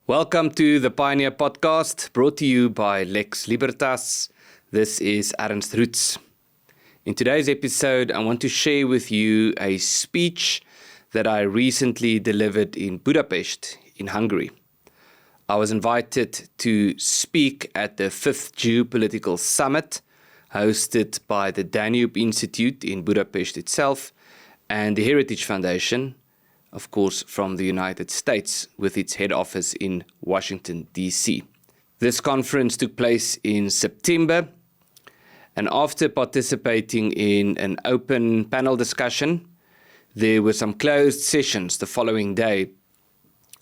Welcome to the Pioneer Podcast, brought to you by Lex Libertas. This is Ernst Roots. In today's episode, I want to share with you a speech that I recently delivered in Budapest, in Hungary. I was invited to speak at the 5th Geopolitical Summit, hosted by the Danube Institute in Budapest itself, and the Heritage Foundation, of course, from the United States, with its head office in Washington, D.C. This conference took place in September, and after participating in an open panel discussion, there were some closed sessions the following day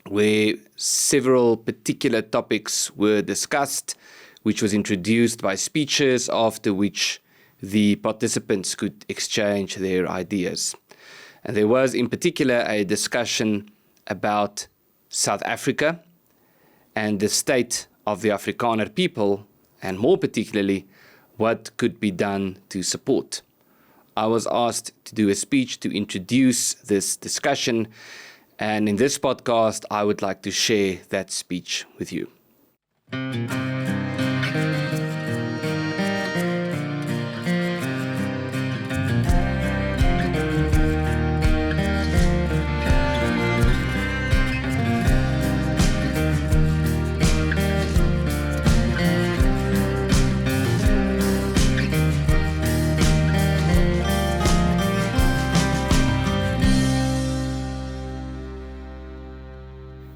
where several particular topics were discussed, which was introduced by speeches, after which the participants could exchange their ideas. And there was in particular a discussion about South Africa and the state of the Afrikaner people, and more particularly, what could be done to support. I was asked to do a speech to introduce this discussion, and in this podcast, I would like to share that speech with you.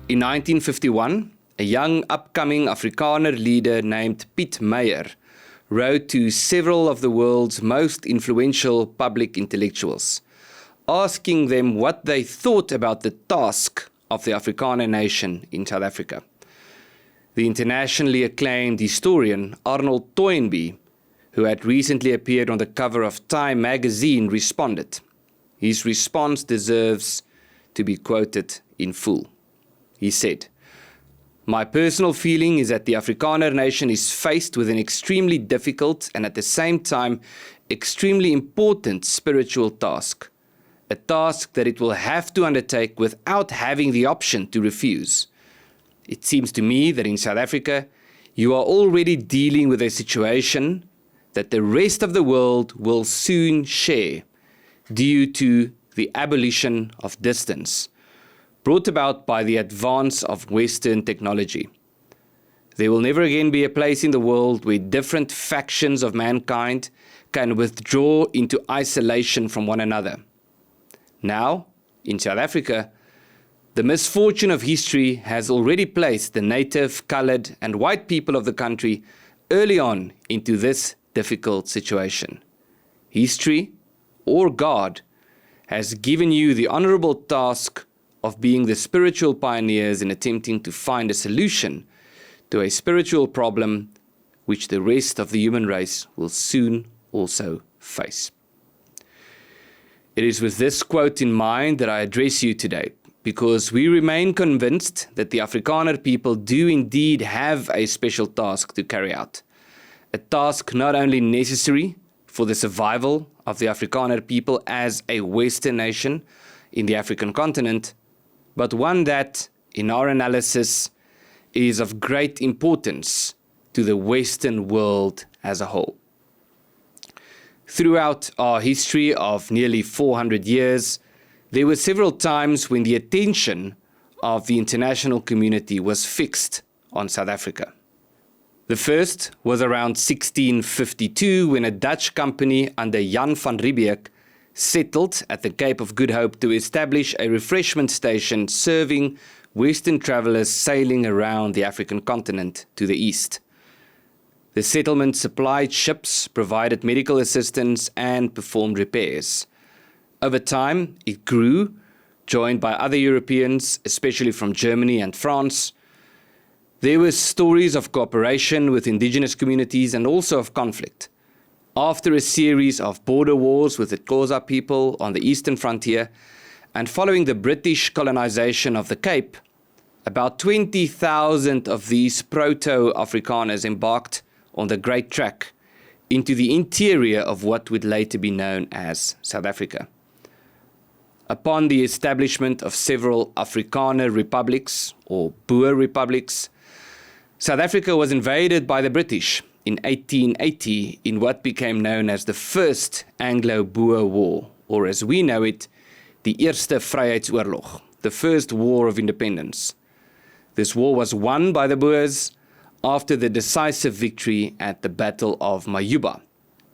In 1951, a young upcoming Afrikaner leader named Piet Meyer wrote to several of the world's most influential public intellectuals, asking them what they thought about the task of the Afrikaner nation in South Africa. The internationally acclaimed historian Arnold Toynbee, who had recently appeared on the cover of Time magazine, responded. His response deserves to be quoted in full. He said, "My personal feeling is that the Afrikaner nation is faced with an extremely difficult and at the same time extremely important spiritual task, a task that it will have to undertake without having the option to refuse. It seems to me that in South Africa, you are already dealing with a situation that the rest of the world will soon share due to the abolition of distance, brought about by the advance of Western technology. There will never again be a place in the world where different factions of mankind can withdraw into isolation from one another. Now, in South Africa, the misfortune of history has already placed the native, colored, and white people of the country early on into this difficult situation. History, or God, has given you the honorable task of being the spiritual pioneers in attempting to find a solution to a spiritual problem which the rest of the human race will soon also face." It is with this quote in mind that I address you today, because we remain convinced that the Afrikaner people do indeed have a special task to carry out, a task not only necessary for the survival of the Afrikaner people as a Western nation in the African continent, but one that, in our analysis, is of great importance to the Western world as a whole. Throughout our history of nearly 400 years, there were several times when the attention of the international community was fixed on South Africa. The first was around 1652, when a Dutch company under Jan van Riebeeck settled at the Cape of Good Hope to establish a refreshment station serving Western travelers sailing around the African continent to the east. The settlement supplied ships, provided medical assistance, and performed repairs. Over time, it grew, joined by other Europeans, especially from Germany and France. There were stories of cooperation with indigenous communities and also of conflict. After a series of border wars with the Xhosa people on the eastern frontier, and following the British colonization of the Cape, about 20,000 of these proto-Afrikaners embarked on the Great Track into the interior of what would later be known as South Africa. upon the establishment of several Afrikaner republics, or Boer republics, South Africa was invaded by the British in 1880 in what became known as the First Anglo-Boer War, or as we know it, the Eerste Vryheidsoorlog, the First War of Independence. This war was won by the Boers after the decisive victory at the Battle of Majuba.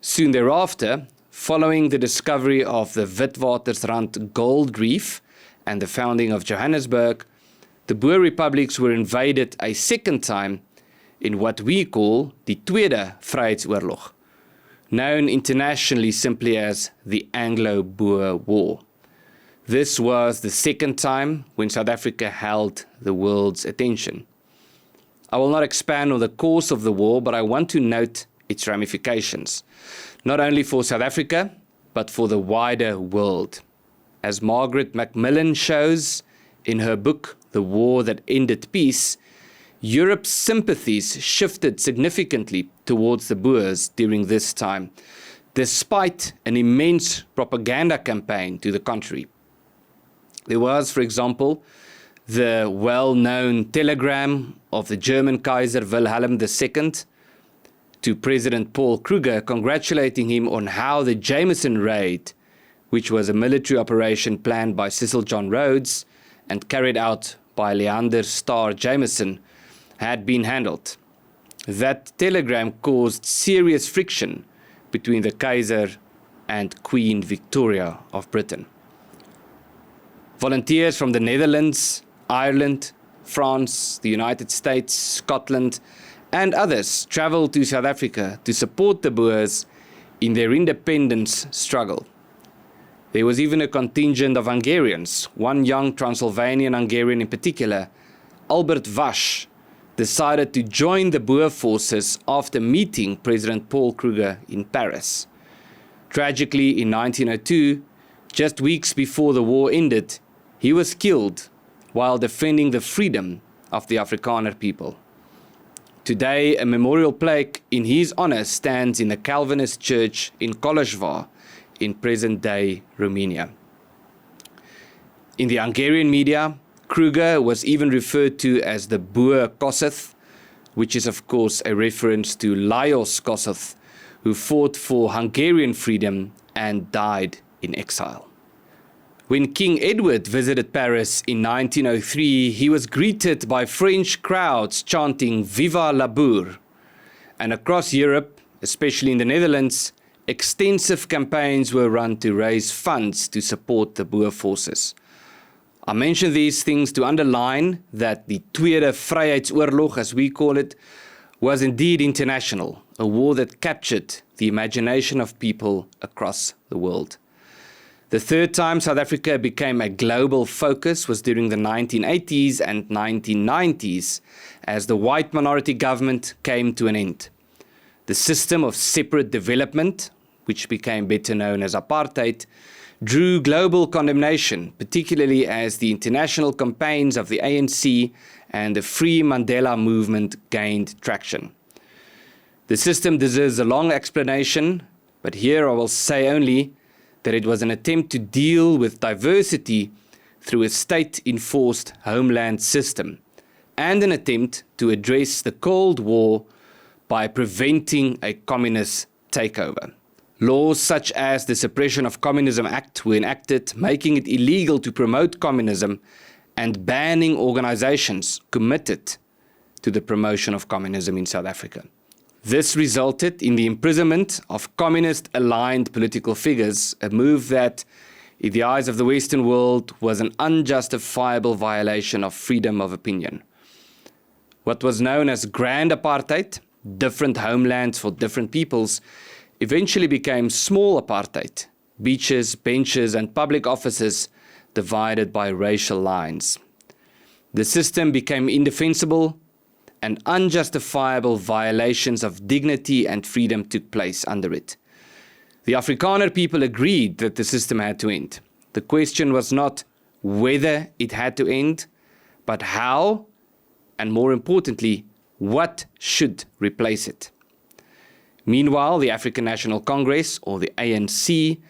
Soon thereafter, following the discovery of the Witwatersrand gold reef and the founding of Johannesburg, the Boer republics were invaded a second time in what we call the Tweede Vryheidsoorlog, known internationally simply as the Anglo-Boer War. This was the second time when South Africa held the world's attention. I will not expand on the course of the war, but I want to note its ramifications, not only for South Africa, but for the wider world. As Margaret Macmillan shows in her book, The War That Ended Peace, Europe's sympathies shifted significantly towards the Boers during this time, despite an immense propaganda campaign to the contrary. There was, for example, the well-known telegram of the German Kaiser Wilhelm II to President Paul Kruger, congratulating him on how the Jameson raid, which was a military operation planned by Cecil John Rhodes and carried out by Leander Starr Jameson, had been handled. That telegram caused serious friction between the Kaiser and Queen Victoria of Britain. Volunteers from the Netherlands, Ireland, France, the United States, Scotland, and others traveled to South Africa to support the Boers in their independence struggle. There was even a contingent of Hungarians, one young Transylvanian Hungarian in particular, Albert Vasch, decided to join the Boer forces after meeting President Paul Kruger in Paris. Tragically, in 1902, just weeks before the war ended, he was killed while defending the freedom of the Afrikaner people. Today, a memorial plaque in his honor stands in the Calvinist church in Kolozsvár, in present-day Romania. In the Hungarian media, Kruger was even referred to as the Boer Kossuth, which is of course a reference to Lajos Kossuth, who fought for Hungarian freedom and died in exile. When King Edward visited Paris in 1903, he was greeted by French crowds chanting "Viva la Boer!" And across Europe, especially in the Netherlands, extensive campaigns were run to raise funds to support the Boer forces. I mention these things to underline that the Tweede Vryheidsoorlog, as we call it, was indeed international, a war that captured the imagination of people across the world. The third time South Africa became a global focus was during the 1980s and 1990s, as the white minority government came to an end. The system of separate development, which became better known as apartheid, drew global condemnation, particularly as the international campaigns of the ANC and the Free Mandela movement gained traction. The system deserves a long explanation, but here I will say only that it was an attempt to deal with diversity through a state-enforced homeland system, and an attempt to address the Cold War by preventing a communist takeover. Laws such as the Suppression of Communism Act were enacted, making it illegal to promote communism and banning organizations committed to the promotion of communism in South Africa. This resulted in the imprisonment of communist-aligned political figures, a move that, in the eyes of the Western world, was an unjustifiable violation of freedom of opinion. What was known as Grand Apartheid, different homelands for different peoples, eventually became small apartheid, beaches, benches, and public offices divided by racial lines. The system became indefensible, and unjustifiable violations of dignity and freedom took place under it. The Afrikaner people agreed that the system had to end. The question was not whether it had to end, but how, and more importantly, what should replace it. Meanwhile, the African National Congress, or the ANC,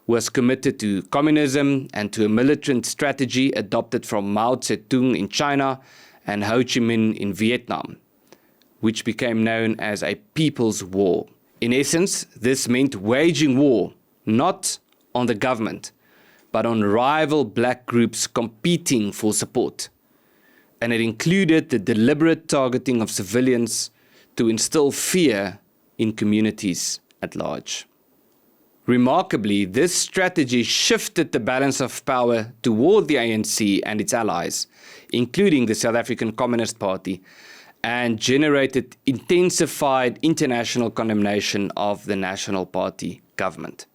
was committed to communism and to a militant strategy adopted from Mao Zedong in China and Ho Chi Minh in Vietnam, which became known as a people's war. In essence, this meant waging war, not on the government, but on rival black groups competing for support. And it included the deliberate targeting of civilians to instill fear in communities at large. Remarkably, this strategy shifted the balance of power toward the ANC and its allies, including the South African Communist Party, and generated intensified international condemnation of the National Party government.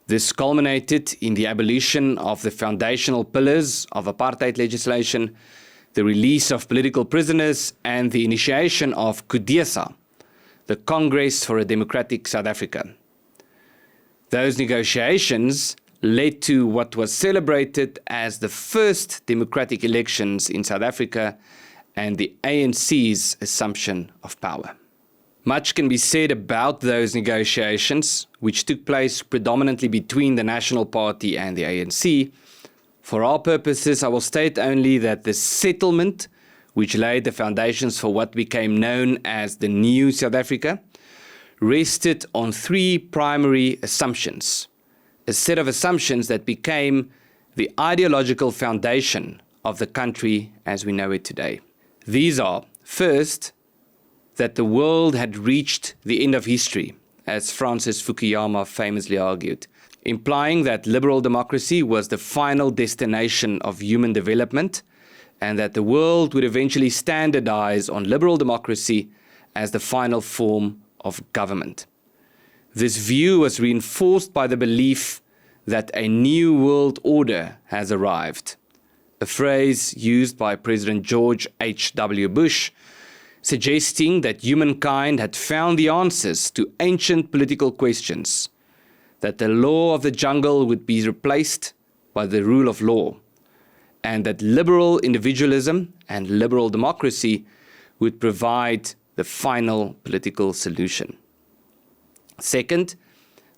This culminated in the abolition of the foundational pillars of apartheid legislation, the release of political prisoners, and the initiation of CODESA, the Congress for a Democratic South Africa. Those negotiations led to what was celebrated as the first democratic elections in South Africa and the ANC's assumption of power. Much can be said about those negotiations, which took place predominantly between the National Party and the ANC. For our purposes, I will state only that the settlement, which laid the foundations for what became known as the New South Africa, rested on three primary assumptions, a set of assumptions that became the ideological foundation of the country as we know it today. These are, first, that the world had reached the end of history, as Francis Fukuyama famously argued, implying that liberal democracy was the final destination of human development and that the world would eventually standardize on liberal democracy as the final form of government. This view was reinforced by the belief that a new world order has arrived, a phrase used by President George H.W. Bush, suggesting that humankind had found the answers to ancient political questions, that the law of the jungle would be replaced by the rule of law, and that liberal individualism and liberal democracy would provide the final political solution. Second,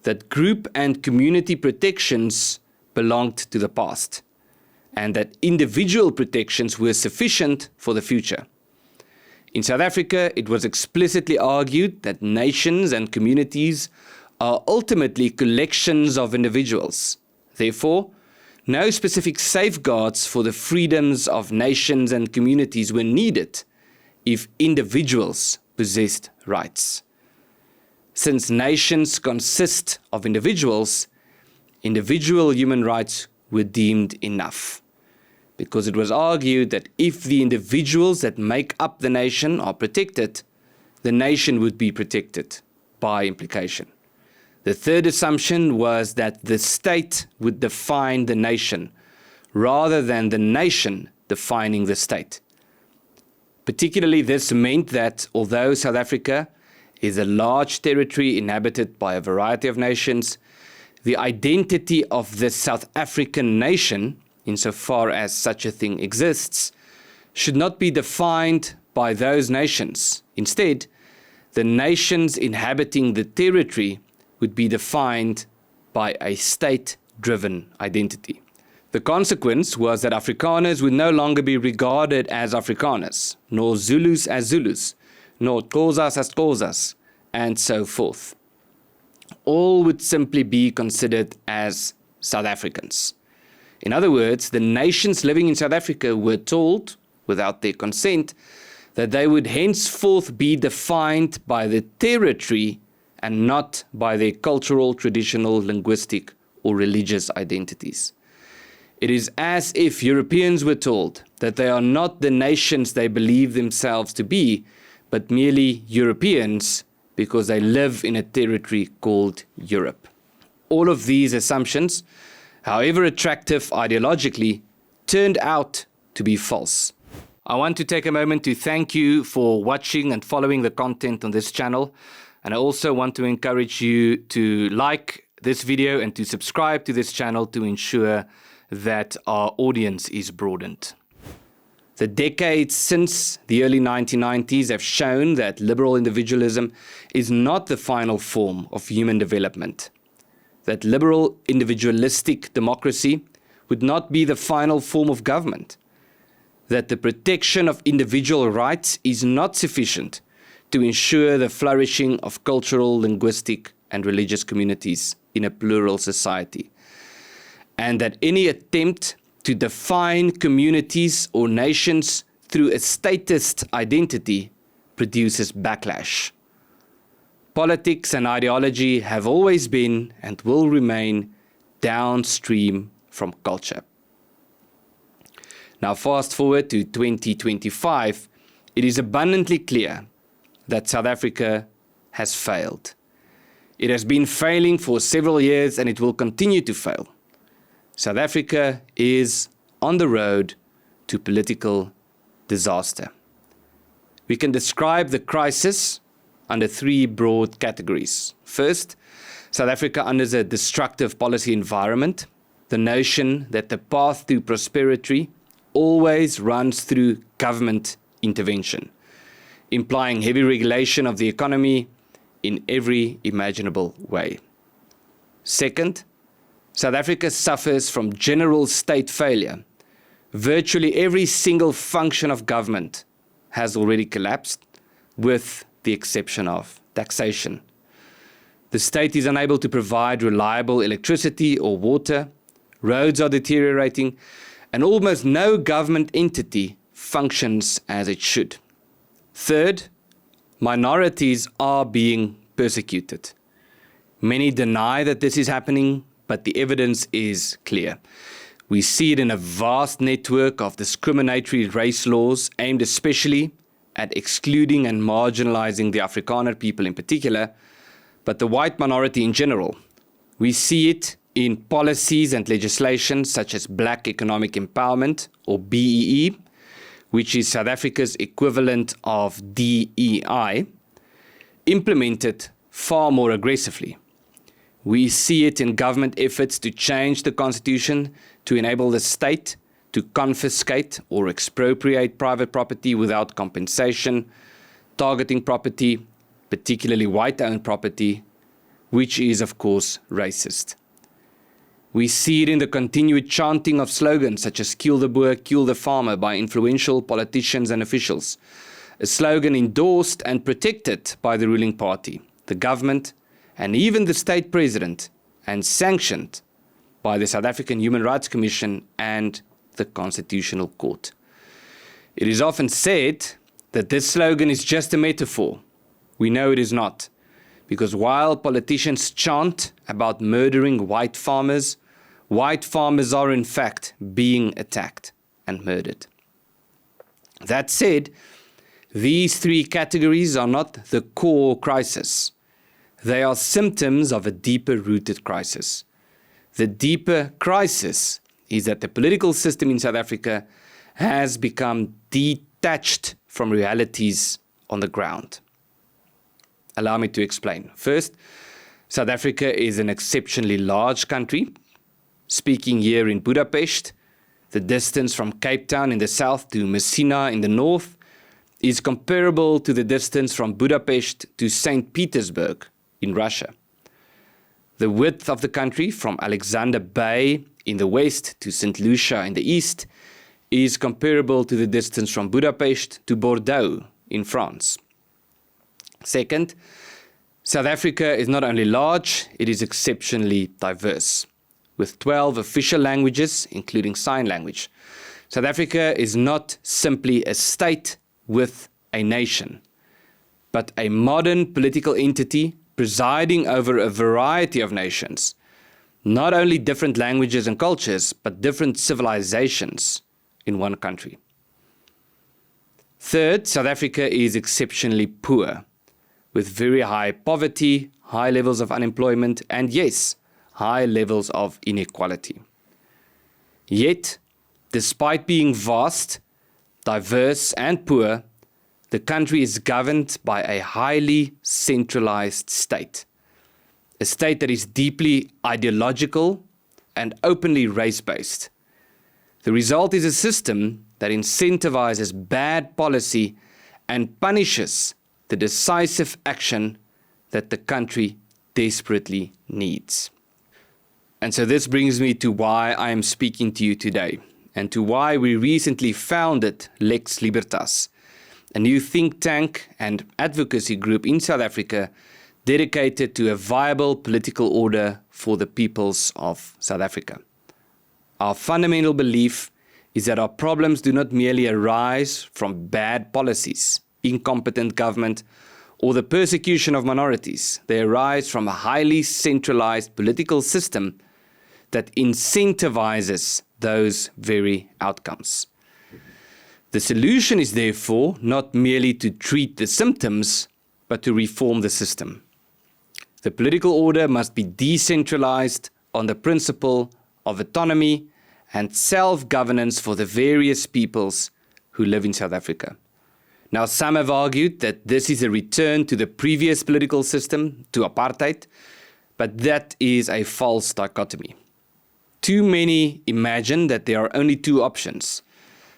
that group and community protections belonged to the past, and that individual protections were sufficient for the future. In South Africa, it was explicitly argued that nations and communities are ultimately collections of individuals. Therefore, no specific safeguards for the freedoms of nations and communities were needed if individuals possessed rights. Since nations consist of individuals, individual human rights were deemed enough, because it was argued that if the individuals that make up the nation are protected, the nation would be protected by implication. The third assumption was that the state would define the nation, rather than the nation defining the state. Particularly, this meant that although South Africa is a large territory inhabited by a variety of nations, the identity of the South African nation, insofar as such a thing exists, should not be defined by those nations. Instead, the nations inhabiting the territory would be defined by a state-driven identity. The consequence was that Afrikaners would no longer be regarded as Afrikaners, nor Zulus as Zulus, nor Xhosas as Xhosas, and so forth. All would simply be considered as South Africans. In other words, the nations living in South Africa were told, without their consent, that they would henceforth be defined by the territory and not by their cultural, traditional, linguistic, or religious identities. It is as if Europeans were told that they are not the nations they believe themselves to be, but merely Europeans because they live in a territory called Europe. All of these assumptions, however attractive ideologically, turned out to be false. I want to take a moment to thank you for watching and following the content on this channel. And I also want to encourage you to like this video and to subscribe to this channel to ensure that our audience is broadened. The decades since the early 1990s have shown that liberal individualism is not the final form of human development. that liberal individualistic democracy would not be the final form of government, that the protection of individual rights is not sufficient to ensure the flourishing of cultural, linguistic, and religious communities in a plural society, and that any attempt to define communities or nations through a statist identity produces backlash. Politics and ideology have always been and will remain downstream from culture. Now, fast forward to 2025, it is abundantly clear that South Africa has failed. It has been failing for several years and it will continue to fail. South Africa is on the road to political disaster. We can describe the crisis under three broad categories. First, South Africa under a destructive policy environment, the notion that the path to prosperity always runs through government intervention, implying heavy regulation of the economy in every imaginable way. Second, South Africa suffers from general state failure. Virtually every single function of government has already collapsed, with the exception of taxation. The state is unable to provide reliable electricity or water, roads are deteriorating, and almost no government entity functions as it should. Third, minorities are being persecuted. Many deny that this is happening, but the evidence is clear. We see it in a vast network of discriminatory race laws aimed especially at excluding and marginalizing the Afrikaner people in particular, but the white minority in general. We see it in policies and legislation such as Black Economic Empowerment, or BEE, which is South Africa's equivalent of DEI, implemented far more aggressively. We see it in government efforts to change the constitution to enable the state to confiscate or expropriate private property without compensation, targeting property, particularly white-owned property, which is, of course, racist. We see it in the continued chanting of slogans such as "Kill the Boer, kill the farmer" by influential politicians and officials, a slogan endorsed and protected by the ruling party, the government, and even the state president, and sanctioned by the South African Human Rights Commission and the Constitutional Court. It is often said that this slogan is just a metaphor. We know it is not, because while politicians chant about murdering white farmers are in fact being attacked and murdered. That said, these three categories are not the core crisis. They are symptoms of a deeper-rooted crisis. The deeper crisis is that the political system in South Africa has become detached from realities on the ground. Allow me to explain. First, South Africa is an exceptionally large country. Speaking here in Budapest, the distance from Cape Town in the south to Messina in the north is comparable to the distance from Budapest to St. Petersburg in Russia. The width of the country from Alexander Bay in the west to St. Lucia in the east is comparable to the distance from Budapest to Bordeaux in France. Second, South Africa is not only large, it is exceptionally diverse. With 12 official languages, including sign language, South Africa is not simply a state with a nation, but a modern political entity presiding over a variety of nations, not only different languages and cultures, but different civilizations in one country. Third, South Africa is exceptionally poor, with very high poverty, high levels of unemployment, and yes, high levels of inequality. Yet, despite being vast, diverse, and poor, the country is governed by a highly centralized state, a state that is deeply ideological and openly race-based. The result is a system that incentivizes bad policy and punishes the decisive action that the country desperately needs. And so this brings me to why I am speaking to you today, and to why we recently founded Lex Libertas, a new think tank and advocacy group in South Africa dedicated to a viable political order for the peoples of South Africa. Our fundamental belief is that our problems do not merely arise from bad policies, incompetent government, or the persecution of minorities. They arise from a highly centralized political system that incentivizes those very outcomes. The solution is therefore not merely to treat the symptoms, but to reform the system. The political order must be decentralized on the principle of autonomy and self-governance for the various peoples who live in South Africa. Now, some have argued that this is a return to the previous political system, to apartheid, but that is a false dichotomy. Too many imagine that there are only two options: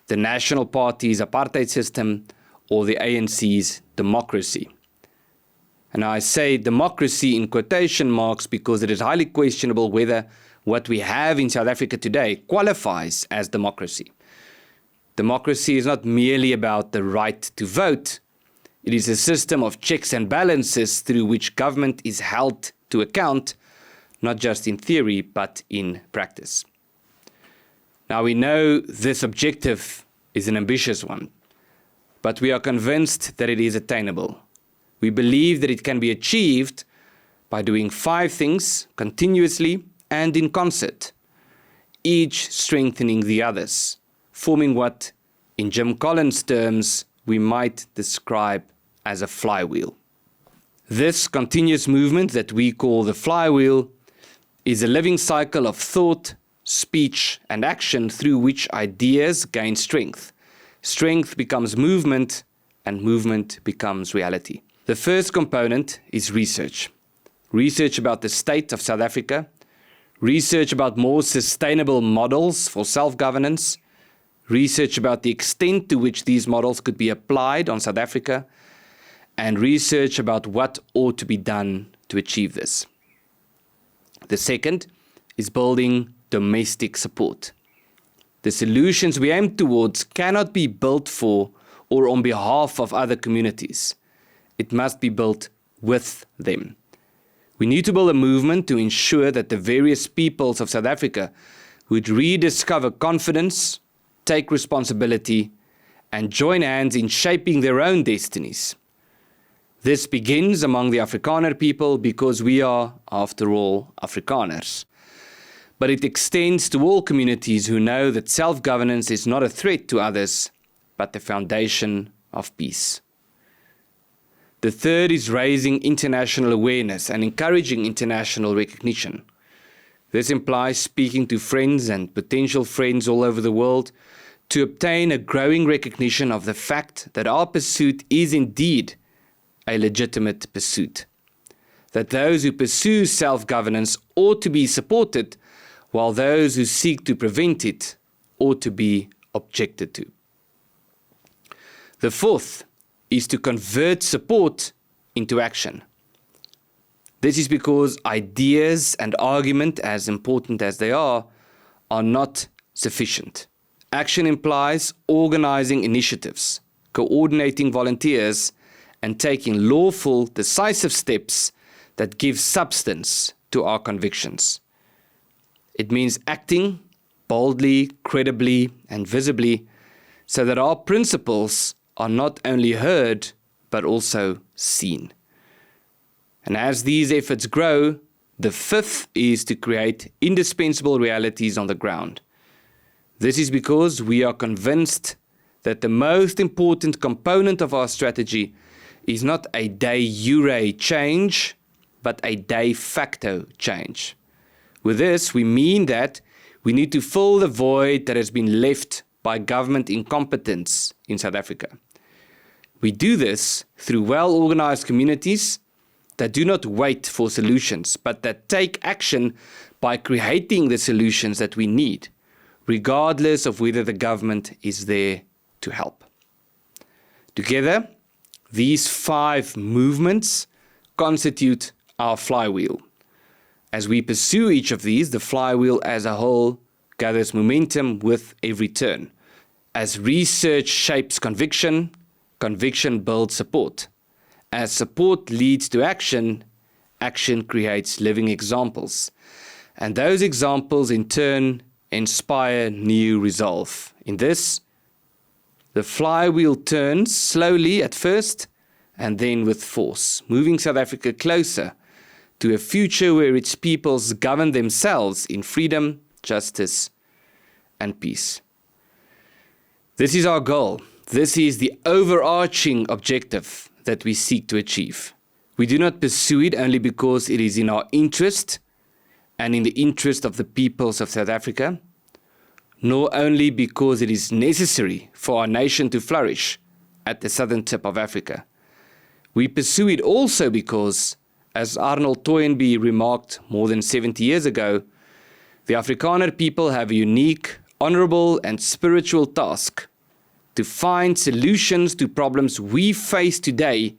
the National Party's apartheid system or the ANC's democracy. And I say democracy in quotation marks because it is highly questionable whether what we have in South Africa today qualifies as democracy. Democracy is not merely about the right to vote. It is a system of checks and balances through which government is held to account, not just in theory, but in practice. Now, we know this objective is an ambitious one, but we are convinced that it is attainable. We believe that it can be achieved by doing 5 things continuously and in concert, each strengthening the others, forming what, in Jim Collins' terms, we might describe as a flywheel. This continuous movement that we call the flywheel is a living cycle of thought, speech, and action through which ideas gain strength. Strength becomes movement, and movement becomes reality. The first component is research. Research about the state of South Africa, research about more sustainable models for self-governance, research about the extent to which these models could be applied on South Africa, and research about what ought to be done to achieve this. The second is building domestic support. The solutions we aim towards cannot be built for or on behalf of other communities. It must be built with them. We need to build a movement to ensure that the various peoples of South Africa would rediscover confidence, take responsibility, and join hands in shaping their own destinies. This begins among the Afrikaner people because we are, after all, Afrikaners. But it extends to all communities who know that self-governance is not a threat to others, but the foundation of peace. The third is raising international awareness and encouraging international recognition. This implies speaking to friends and potential friends all over the world to obtain a growing recognition of the fact that our pursuit is indeed a legitimate pursuit. That those who pursue self-governance ought to be supported, while those who seek to prevent it ought to be objected to. The fourth is to convert support into action. This is because ideas and argument, as important as they are not sufficient. Action implies organizing initiatives, coordinating volunteers, and taking lawful, decisive steps that give substance to our convictions. It means acting boldly, credibly, and visibly so that our principles are not only heard, but also seen. And as these efforts grow, the fifth is to create indispensable realities on the ground. This is because we are convinced that the most important component of our strategy is not a de jure change, but a de facto change. With this, we mean that we need to fill the void that has been left by government incompetence in South Africa. We do this through well-organized communities that do not wait for solutions, but that take action by creating the solutions that we need, regardless of whether the government is there to help. Together, these 5 movements constitute our flywheel. As we pursue each of these, the flywheel as a whole gathers momentum with every turn. As research shapes conviction, conviction builds support. As support leads to action, action creates living examples. And those examples in turn inspire new resolve. In this, the flywheel turns slowly at first and then with force, moving South Africa closer to a future where its peoples govern themselves in freedom, justice, and peace. This is our goal. This is the overarching objective that we seek to achieve. We do not pursue it only because it is in our interest and in the interest of the peoples of South Africa, nor only because it is necessary for our nation to flourish at the southern tip of Africa. We pursue it also because, as Arnold Toynbee remarked more than 70 years ago, the Afrikaner people have a unique, honorable and spiritual task to find solutions to problems we face today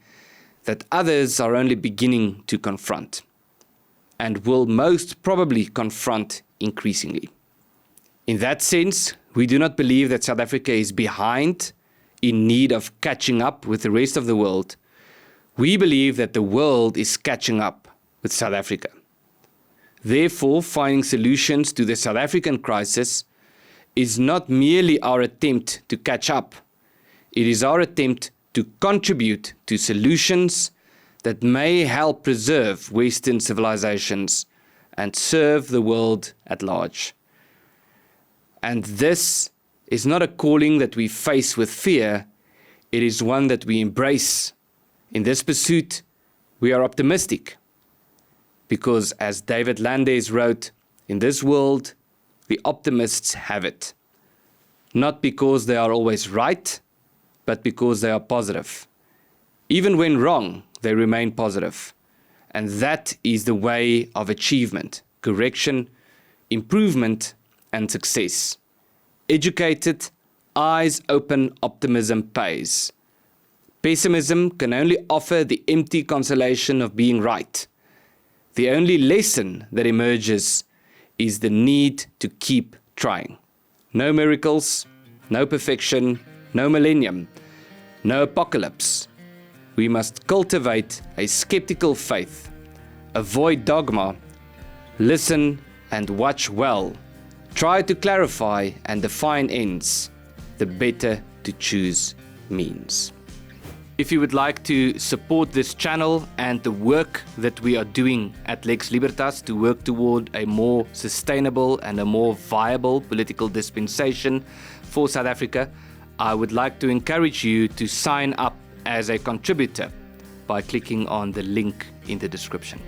that others are only beginning to confront and will most probably confront increasingly. In that sense, we do not believe that South Africa is behind, in need of catching up with the rest of the world. We believe that the world is catching up with South Africa. Therefore, finding solutions to the South African crisis is not merely our attempt to catch up. It is our attempt to contribute to solutions that may help preserve Western civilizations and serve the world at large. And this is not a calling that we face with fear, it is one that we embrace. In this pursuit, we are optimistic because, as David Landes wrote, in this world, the optimists have it. Not because they are always right, but because they are positive. Even when wrong, they remain positive. And that is the way of achievement, correction, improvement, and success. Educated, eyes-open optimism pays. Pessimism can only offer the empty consolation of being right. The only lesson that emerges is the need to keep trying. No miracles, no perfection, no millennium, no apocalypse. We must cultivate a skeptical faith, avoid dogma, listen and watch well, try to clarify and define ends, the better to choose means. If you would like to support this channel and the work that we are doing at Lex Libertas to work toward a more sustainable and a more viable political dispensation for South Africa, I would like to encourage you to sign up as a contributor by clicking on the link in the description.